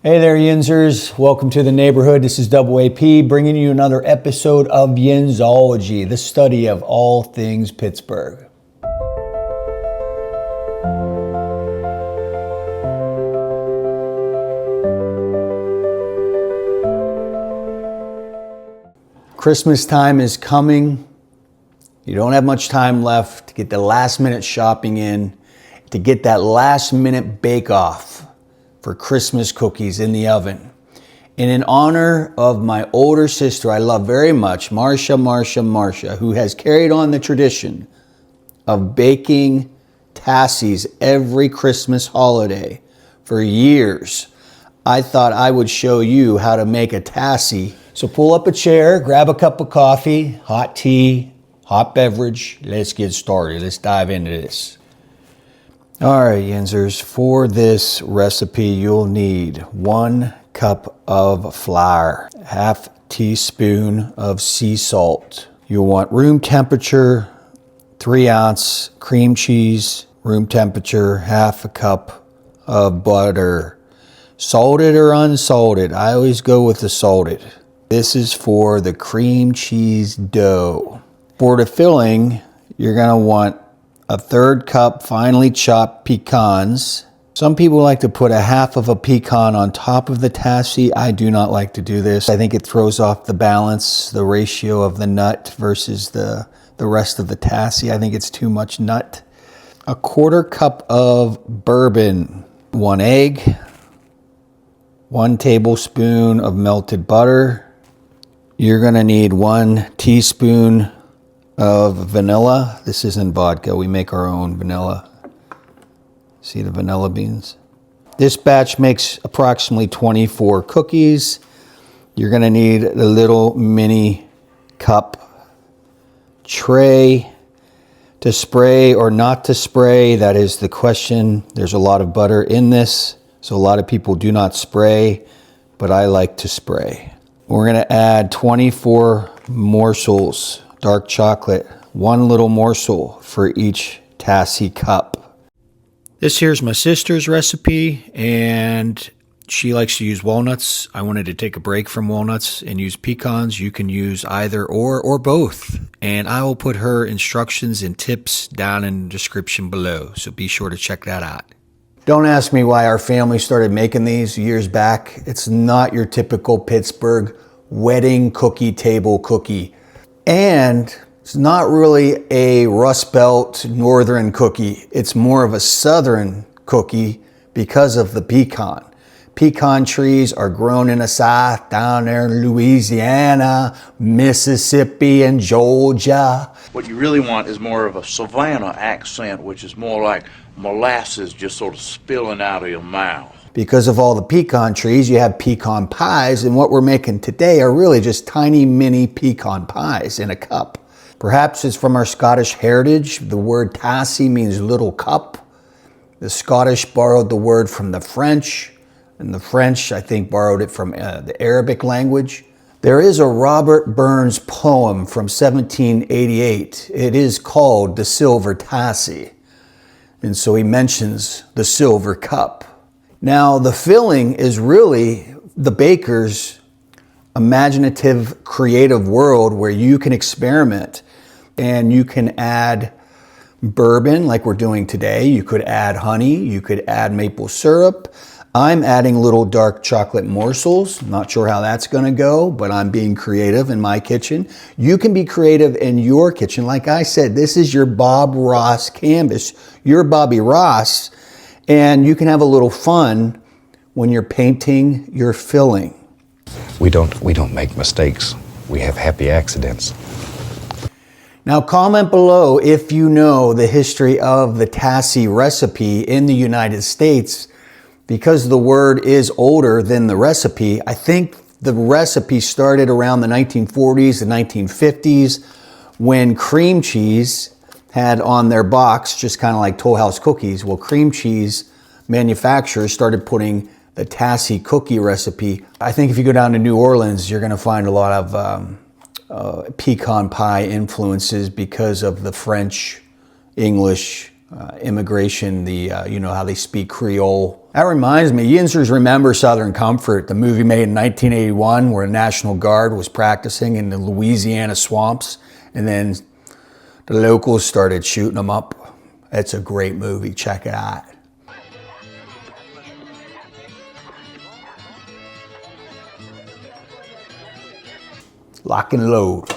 Hey there, Yinzers. Welcome to the neighborhood. This is Double AP bringing you another episode of Yinzology, the study of all things Pittsburgh. Christmas time is coming. You don't have much time left to get the last minute shopping in, to get that last minute bake off for Christmas cookies in the oven. And in honor of my older sister I love very much, Marcia, who has carried on the tradition of baking tassies every Christmas holiday for years, I thought I would show you how to make a tassie. So pull up a chair, grab a cup of coffee, hot tea, hot beverage. Let's get started. Let's dive into this. All right, Yinzers, for this recipe, you'll need 1 cup of flour, half teaspoon of sea salt. You'll want room temperature, 3-ounce cream cheese, room temperature, half a cup of butter. Salted or unsalted? I always go with the salted. This is for the cream cheese dough. For the filling, you're gonna want a 1/3 cup finely chopped pecans. Some people like to put a half of a pecan on top of the tassie. I do not like to do this. I think it throws off the balance, the ratio of the nut versus the rest of the tassie. I think it's too much nut. A 1/4 cup of bourbon, 1 egg, 1 tablespoon of melted butter. You're gonna need 1 teaspoon of vanilla. This isn't vodka, we make our own vanilla. See the vanilla beans? This batch makes approximately 24 cookies. You're gonna need a little mini cup tray. To spray or not to spray, that is the question. There's a lot of butter in this, so a lot of people do not spray, but I like to spray. We're gonna add 24 morsels dark chocolate, 1 little morsel for each tassie cup. This here's my sister's recipe, and she likes to use walnuts. I wanted to take a break from walnuts and use pecans. You can use either or both. And I will put her instructions and tips down in the description below, so be sure to check that out. Don't ask me why our family started making these years back. It's not your typical Pittsburgh wedding cookie table cookie. And it's not really a Rust Belt northern cookie. It's more of a southern cookie because of the pecan. Pecan trees are grown in the South, down there in Louisiana, Mississippi, and Georgia. What you really want is more of a Savannah accent, which is more like molasses just sort of spilling out of your mouth. Because of all the pecan trees, you have pecan pies, and what we're making today are really just tiny mini pecan pies in a cup. Perhaps it's from our Scottish heritage. The word tassie means little cup. The Scottish borrowed the word from the French, and the French, I think, borrowed it from the Arabic language. There is a Robert Burns poem from 1788. It is called The Silver Tassie, and so he mentions the silver cup. Now, the filling is really the baker's imaginative, creative world where you can experiment and you can add bourbon like we're doing today. You could add honey, you could add maple syrup. I'm adding little dark chocolate morsels. Not sure how that's gonna go, but I'm being creative in my kitchen. You can be creative in your kitchen. Like I said, this is your Bob Ross canvas. You're Bobby Ross. And you can have a little fun when you're painting your filling. We don't make mistakes. We have happy accidents. Now comment below if you know the history of the tassie recipe in the United States. Because the word is older than the recipe, I think the recipe started around the 1940s and 1950s when cream cheese had on their box, just kind of like Toll House cookies. Well, cream cheese manufacturers started putting the tassie cookie recipe. I think if you go down to New Orleans, you're gonna find a lot of pecan pie influences because of the French, English, immigration, you know how they speak Creole. That reminds me, youngsters remember Southern Comfort, the movie made in 1981 where a National Guard was practicing in the Louisiana swamps, and then the locals started shooting them up. It's a great movie, check it out. Lock and load.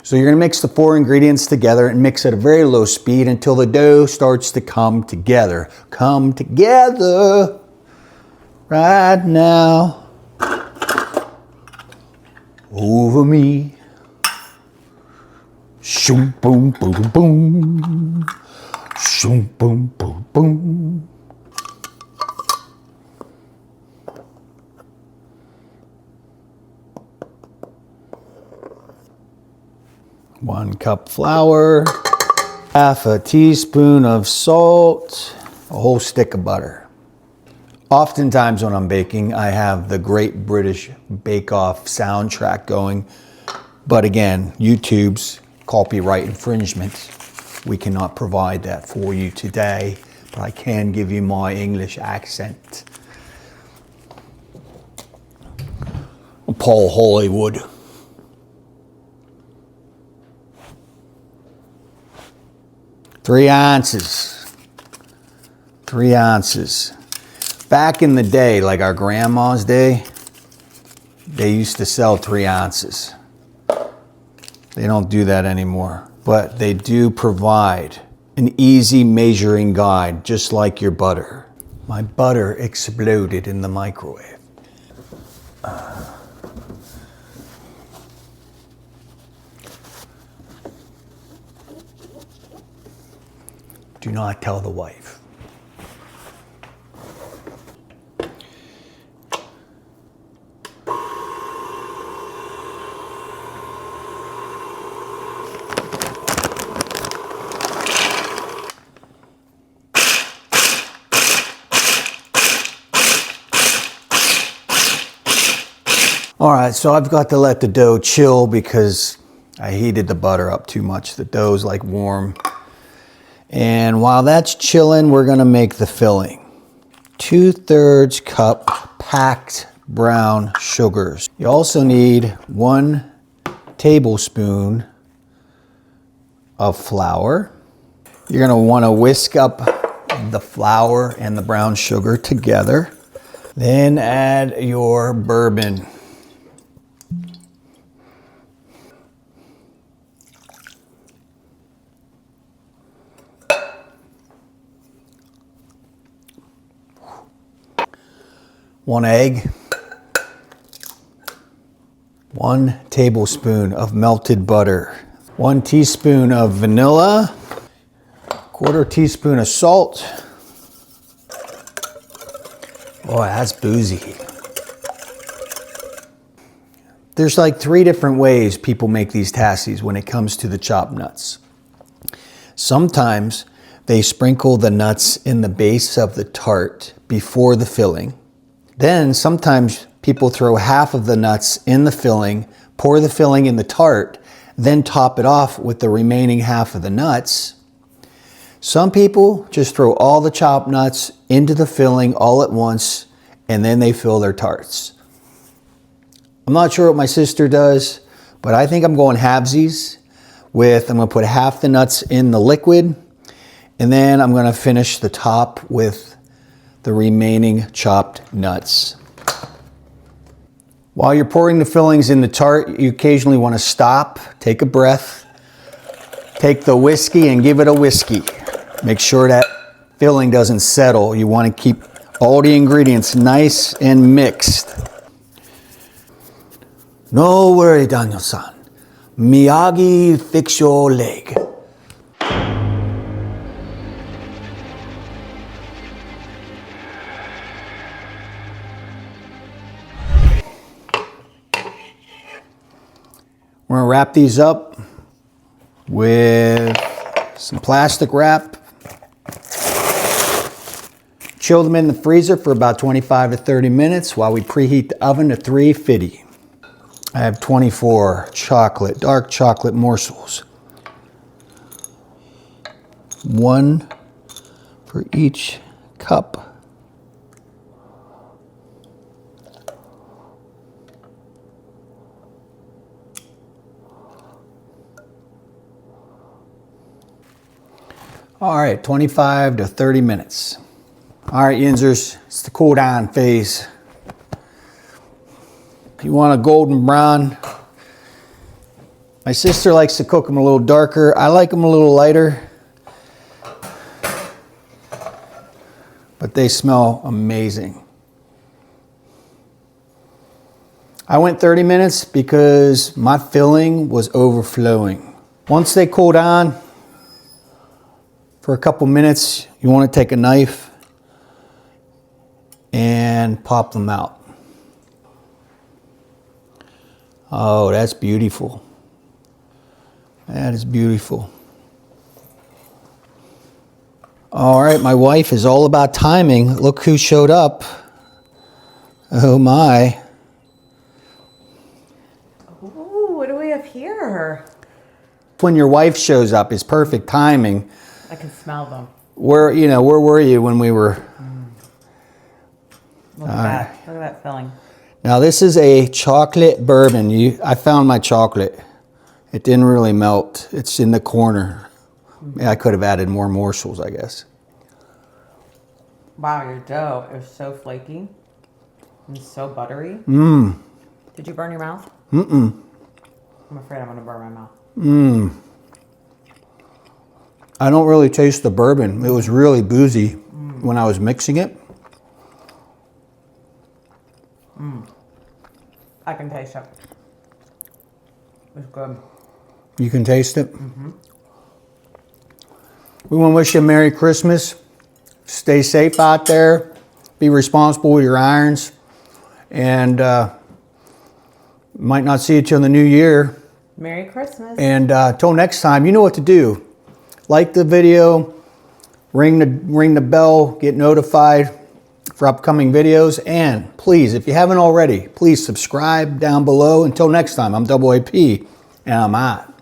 So you're gonna mix the 4 ingredients together and mix at a very low speed until the dough starts to come together. Come together right now. Over me. Shoom boom boom boom. Shoom boom boom boom. 1 cup flour, half a teaspoon of salt, a whole stick of butter. Oftentimes when I'm baking, I have the Great British Bake Off soundtrack going, but again, YouTube's copyright infringement. We cannot provide that for you today, but I can give you my English accent. Paul Hollywood. 3 ounces. 3 ounces. Back in the day, like our grandma's day, they used to sell 3 ounces. They don't do that anymore, but they do provide an easy measuring guide, just like your butter. My butter exploded in the microwave. Do not tell the wife. All right, so I've got to let the dough chill because I heated the butter up too much. The dough's like warm. And while that's chilling, we're gonna make the filling. 2/3 cup packed brown sugars. You also need 1 tablespoon of flour. You're gonna wanna whisk up the flour and the brown sugar together. Then add your bourbon. One egg, 1 tablespoon of melted butter, 1 teaspoon of vanilla, 1/4 teaspoon of salt. Boy, that's boozy. There's like 3 different ways people make these tassies when it comes to the chopped nuts. Sometimes they sprinkle the nuts in the base of the tart before the filling. Then sometimes people throw half of the nuts in the filling, pour the filling in the tart, then top it off with the remaining half of the nuts. Some people just throw all the chopped nuts into the filling all at once, and then they fill their tarts. I'm not sure what my sister does, but I think I'm going halvesies I'm gonna put half the nuts in the liquid, and then I'm gonna finish the top with the remaining chopped nuts. While you're pouring the fillings in the tart, you occasionally want to stop, take a breath, take the whiskey and give it a whiskey. Make sure that filling doesn't settle. You want to keep all the ingredients nice and mixed. No worry, Daniel-san. Miyagi, fix your leg. We're gonna wrap these up with some plastic wrap. Chill them in the freezer for about 25 to 30 minutes while we preheat the oven to 350. I have 24 dark chocolate morsels. 1 for each cup. All right, 25 to 30 minutes. All right, Yinzers, it's the cool down phase. You want a golden brown. My sister likes to cook them a little darker. I like them a little lighter. But they smell amazing. I went 30 minutes because my filling was overflowing. Once they cool down for a couple minutes, you want to take a knife and pop them out. Oh, that's beautiful. That is beautiful. All right, my wife is all about timing. Look who showed up. Oh my. Ooh, what do we have here? When your wife shows up, it's perfect timing. I can smell them. Where were you when we were? Look at that. Look at that filling. Now this is a chocolate bourbon. I found my chocolate. It didn't really melt. It's in the corner. I could have added more morsels, I guess. Wow, your dough is so flaky and so buttery. Mmm. Did you burn your mouth? Mm-mm. I'm afraid I'm going to burn my mouth. Mmm. I don't really taste the bourbon. It was really boozy when I was mixing it. I can taste it. It's good. You can taste it? Mm-hmm. We want to wish you a Merry Christmas. Stay safe out there. Be responsible with your irons. And might not see you till the new year. Merry Christmas. And till next time, you know what to do. Like the video, ring the bell, get notified for upcoming videos. And please, if you haven't already, please subscribe down below. Until next time, I'm Double AP, and I'm out.